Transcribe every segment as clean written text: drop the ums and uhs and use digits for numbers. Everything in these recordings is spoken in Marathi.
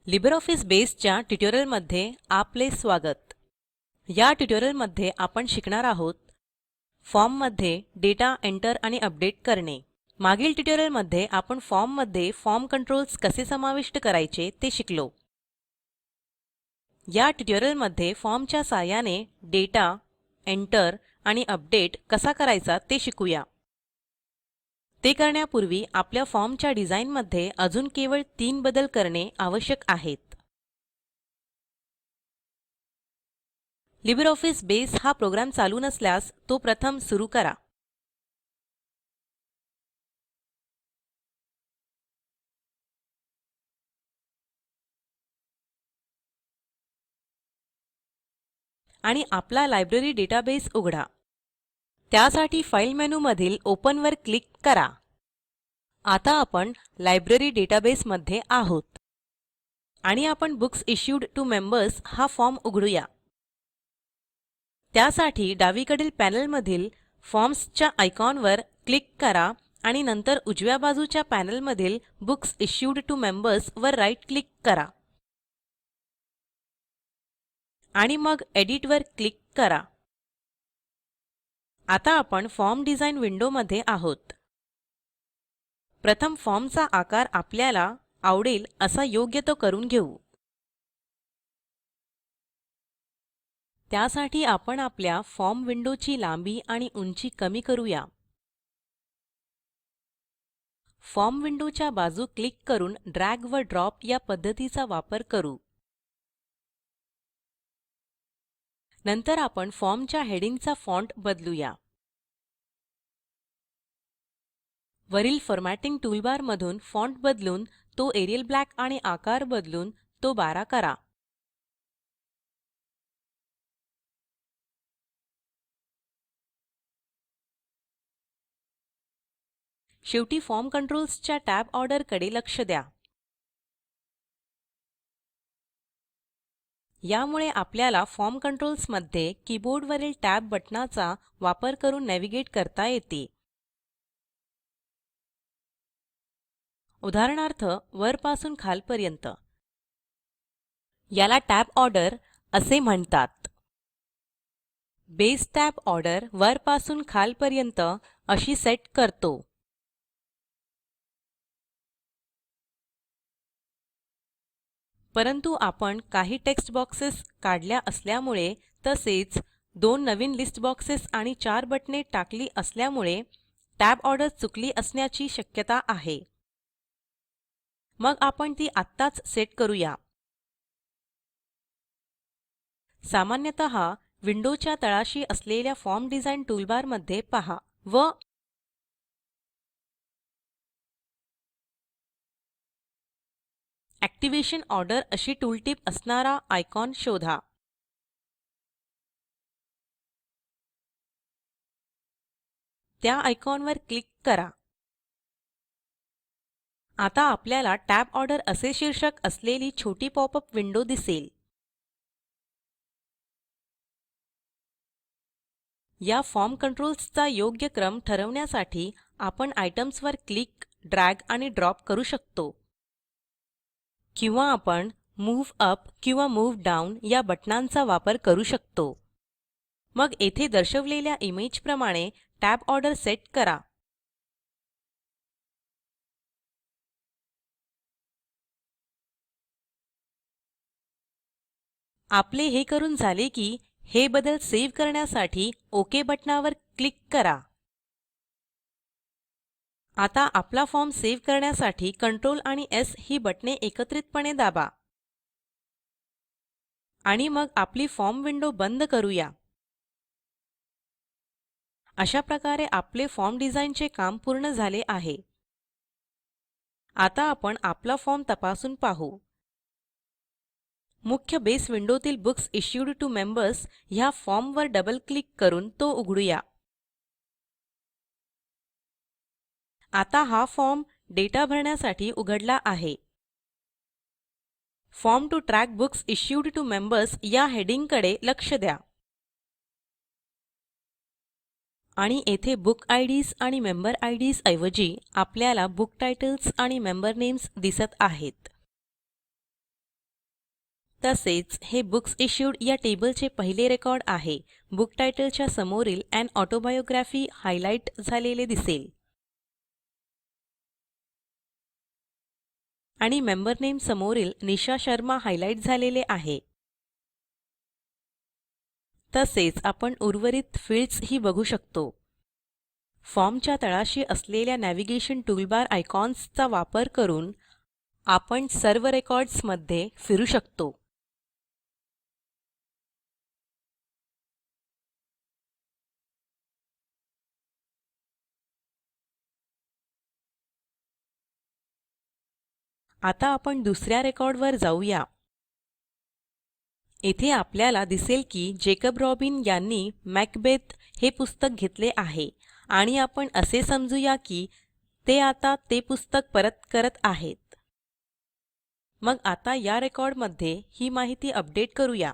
लिब्रिऑफिस बेसच्या ट्युटोरियलमध्ये आपले स्वागत. या ट्युटोरियलमध्ये आपण शिकणार आहोत फॉर्ममध्ये डेटा एंटर आणि अपडेट करणे. मागील ट्युटोरियलमध्ये आपण फॉर्ममध्ये फॉर्म कंट्रोल्स कसे समाविष्ट करायचे ते शिकलो. या ट्युटोरियलमध्ये फॉर्मच्या सहाय्याने डेटा एंटर आणि अपडेट कसा करायचा ते शिकूया. ते करण्यापूर्वी आपल्या फॉर्मच्या डिझाइनमध्ये अजून केवळ 3 बदल करणे आवश्यक आहेत. लिब्रिऑफिस बेस हा प्रोग्राम चालू नसल्यास तो प्रथम सुरू करा. आणि आपला लायब्ररी डेटाबेस उघडा. त्यासाठी फाइल मेनूमधील ओपन वर क्लिक करा. आता आपण लायब्ररी डेटाबेस मध्ये आहोत आणि आपण बुक्स इश्यूड टू मेंबर्स हा फॉर्म उघडूया. त्यासाठी डावीकडील पॅनेलमधील फॉर्म्सच्या आयकॉनवर क्लिक करा आणि नंतर उजव्या बाजूच्या पॅनेलमधील बुक्स इश्यूड टू मेंबर्स वर राईट क्लिक करा आणि मग एडिट वर क्लिक करा. आता आपण फॉर्म डिझाइन विंडोमध्ये आहोत. प्रथम फॉर्मचा आकार आपल्याला आवडेल असा योग्य तो करून घेऊ. त्यासाठी आपण आपल्या फॉर्म विंडोची लांबी आणि उंची कमी करूया. फॉर्म विंडोच्या बाजू क्लिक करून ड्रॅग व ड्रॉप या पद्धतीचा वापर करू. नंतर आपण फॉर्मच्या हेडिंगचा फॉन्ट बदलूया. वरील फॉर्मॅटिंग टूलबार मधून फॉन्ट बदलून तो एरियल ब्लॅक आणि आकार बदलून तो 12 करा. शेवटी फॉर्म कंट्रोल्सच्या टॅब ऑर्डरकडे लक्ष द्या. यामुळे आपल्याला फॉर्म कंट्रोल्समध्ये कीबोर्डवरील टॅब बटणाचा वापर करून नेव्हिगेट करता येते. उदाहरणार्थ वरपासून खालपर्यंत. याला टॅब ऑर्डर असे म्हणतात. बेस टॅब ऑर्डर वरपासून खालपर्यंत अशी सेट करतो. परंतु आपण काही टेक्स्ट बॉक्सेस काढल्या असल्यामुळे तसेच 2 नवीन लिस्ट बॉक्सेस आणि 4 बटणे टाकली असल्यामुळे टॅब ऑर्डर चुकली असण्याची शक्यता आहे. मग आपण ती आत्ताच सेट करूया. सामान्यतः विंडोच्या तळाशी असलेल्या फॉर्म डिझाइन टूलबार मध्ये पहा व ॲक्टिव्हेशन ऑर्डर अशी टूलटिप असणारा आयकॉन शोधा. त्या आयकॉनवर क्लिक करा. आता आपल्याला टॅब ऑर्डर असे शीर्षक असलेली छोटी पॉपअप विंडो दिसेल. या फॉर्म कंट्रोल्सचा योग्य क्रम ठरवण्यासाठी आपण आयटम्सवर क्लिक, ड्रॅग आणि ड्रॉप करू शकतो. किंवा आपण मूव्ह अप किंवा मूव्ह डाऊन या बटणांचा वापर करू शकतो. मग येथे दर्शवलेल्या इमेजप्रमाणे टॅब ऑर्डर सेट करा. आपले हे करून झाले की हे बदल सेव्ह करण्यासाठी ओके बटणावर क्लिक करा. आता आपला फॉर्म सेव्ह करण्यासाठी कंट्रोल आणि एस ही बटणे एकत्रितपणे दाबा. आणि मग आपली फॉर्म विंडो बंद करूया. अशा प्रकारे आपले फॉर्म डिझाइनचे काम पूर्ण झाले आहे. आता आपण आपला फॉर्म तपासून पाहू. मुख्य बेस विंडोतील बुक्स इश्यूड टू मेंबर्स ह्या फॉर्मवर डबल क्लिक करून तो उघडूया. आता हा फॉर्म डेटा भरण्यासाठी उघडला आहे. Form to track books issued to members या हेडिंगकडे लक्ष द्या. आणि येथे बुक आयडीज आणि मेंबर आयडीज ऐवजी आपल्याला बुक टायटल्स आणि मेंबर नेम्स दिसत आहेत. तसेच हे बुक्स इश्यूड या टेबलचे पहिले रेकॉर्ड आहे. बुक टायटलच्या समोरील अन ऑटोबायोग्राफी हायलाइट झालेले दिसेल आणि मेंबर नेम समोरील निशा शर्मा हायलाइट झालेले आहे. तसेच आपण उर्वरित फील्ड्स ही बघू शकतो. फॉर्मच्या तळाशी असलेल्या नॅव्हिगेशन टूलबार आयकॉन्सचा वापर करून आपण सर्व रेकॉर्ड्समध्ये फिरू शकतो. आता आपण दुसऱ्या रेकॉर्डवर जाऊया. येथे आपल्याला दिसेल की जेकब रॉबिन यांनी मॅकबेथ हे पुस्तक घेतले आहे आणि आपण असे समजूया की ते आता ते पुस्तक परत करत आहेत. मग आता या रेकॉर्डमध्ये ही माहिती अपडेट करूया.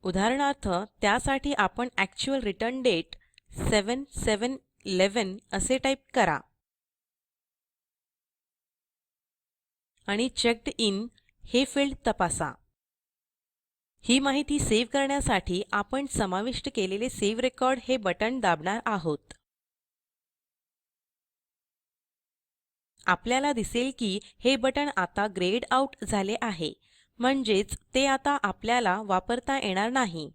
उदाहरणार्थ त्यासाठी आपण ॲक्च्युअल रिटर्न डेट 7/7/11 असे टाईप करा आणि चेक्ड इन हे फील्ड तपासा. ही माहिती सेव्ह करण्यासाठी आपण समाविष्ट केलेले सेव्ह रेकॉर्ड हे बटण दाबणार आहोत. आपल्याला दिसेल की हे बटण आता ग्रेड आउट झाले आहे, म्हणजेच ते आता आपल्याला वापरता येणार नाही.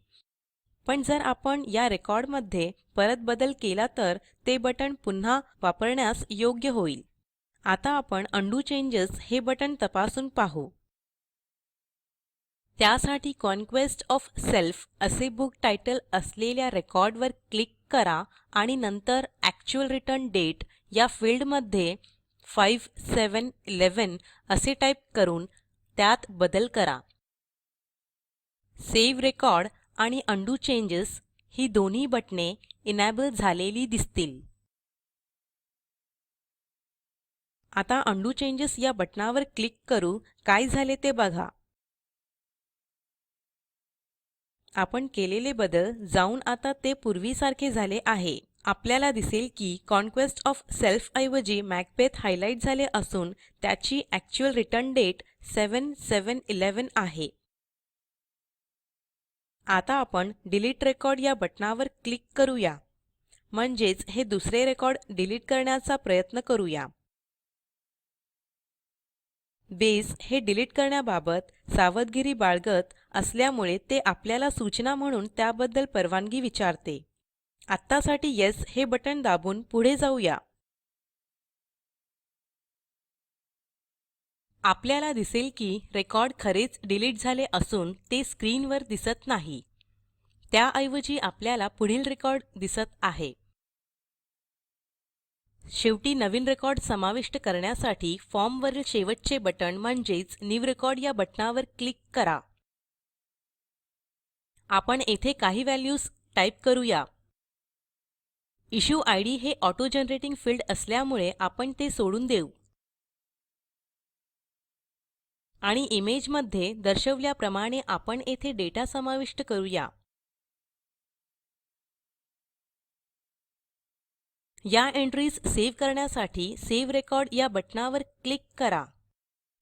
पण जर आपण या रेकॉर्डमध्ये परत बदल केला तर ते बटण पुन्हा वापरण्यास योग्य होईल. आता आपण उंडो चेंजेस हे बटण तपासून पाहू. त्यासाठी कॉन्क्वेस्ट ऑफ सेल्फ असे बुक टायटल असलेल्या रेकॉर्डवर क्लिक करा आणि नंतर ॲक्च्युअल रिटर्न डेट या फील्डमध्ये 5/7/11 असे टाईप करून त्यात बदल करा. सेव्ह रेकॉर्ड आणि उंडो चेंजेस ही दोन्ही बटणे इनेबल झालेली दिसतील. आता उंडो चेंजेस या बटणावर क्लिक करू काय झाले ते बघा. आपण केलेले बदल जाऊन आता ते पूर्वीसारखे झाले आहे. आपल्याला दिसेल की कॉन्क्वेस्ट ऑफ सेल्फ ऐवजी मॅकबेथ हायलाइट झाले असून त्याची ॲक्च्युअल रिटर्न डेट 7/7/11 आहे. आता आपण डिलीट रेकॉर्ड या बटणावर क्लिक करूया, म्हणजेच हे दुसरे रेकॉर्ड डिलीट करण्याचा प्रयत्न करूया. बेस हे डिलीट करण्याबाबत सावधगिरी बाळगत असल्यामुळे ते आपल्याला सूचना म्हणून त्याबद्दल परवानगी विचारते. आत्तासाठी येस हे बटण दाबून पुढे जाऊया. आपल्याला दिसेल की रेकॉर्ड खरेच डिलीट झाले असून ते स्क्रीनवर दिसत नाही. त्याऐवजी आपल्याला पुढील रेकॉर्ड दिसत आहे. शेवटी नवीन रेकॉर्ड समाविष्ट करण्यासाठी फॉर्मवरील शेवटचे बटण म्हणजेच न्यू रेकॉर्ड या बटणावर क्लिक करा. आपण येथे काही व्हॅल्यूज टाईप करूया. इश्यू आयडी हे ऑटो जनरेटिंग फील्ड असल्यामुळे आपण ते सोडून देऊ आणि इमेजमध्ये दर्शवल्याप्रमाणे आपण येथे डेटा समाविष्ट करूया. या एंट्रीज सेव्ह करण्यासाठी सेव्ह रेकॉर्ड या बटणावर क्लिक करा.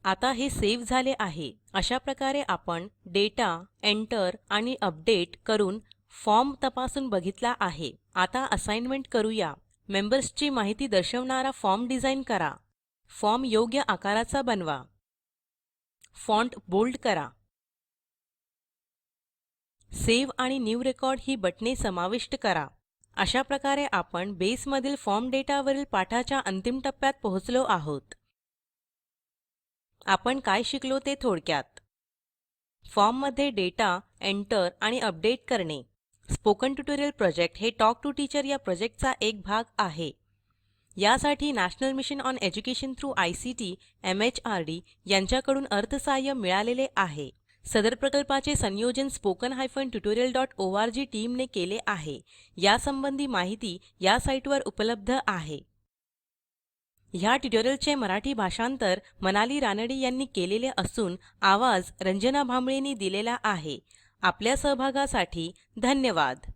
आता हे सेव्ह झाले आहे. अशा प्रकारे आपण डेटा एंटर आणि अपडेट करून फॉर्म तपासून बघितला आहे. आता असाइनमेंट करूया. मेंबर्सची माहिती दर्शवणारा फॉर्म डिझाईन करा. फॉर्म योग्य आकाराचा बनवा. फॉन्ट बोल्ड करा. सेव्ह आणि न्यू रेकॉर्ड ही बटणे समाविष्ट करा. अशा प्रकारे आपण बेसमधील फॉर्म डेटावरील पाठाच्या अंतिम टप्प्यात पोहोचलो आहोत. आपण काय शिकलो ते थोडक्यात. फॉर्ममध्ये डेटा एंटर आणि अपडेट करणे. स्पोकन ट्युटोरियल प्रोजेक्ट हे टॉक टू टीचर या प्रोजेक्टचा एक भाग आहे. यासाठी national mission on education through ICT MHRD यांच्याकडून अर्थसहाय्य मिळालेले आहे. सदर प्रकल्पाचे संयोजन spoken-tutorial.org टीमने केले आहे. यासंबंधी माहिती या साईटवर उपलब्ध आहे. ह्या ट्युटोरियलचे मराठी भाषांतर मनाली रानडे यांनी केलेले असून आवाज रंजना भांबळेंनी दिलेला आहे. आपल्या सहभागासाठी धन्यवाद.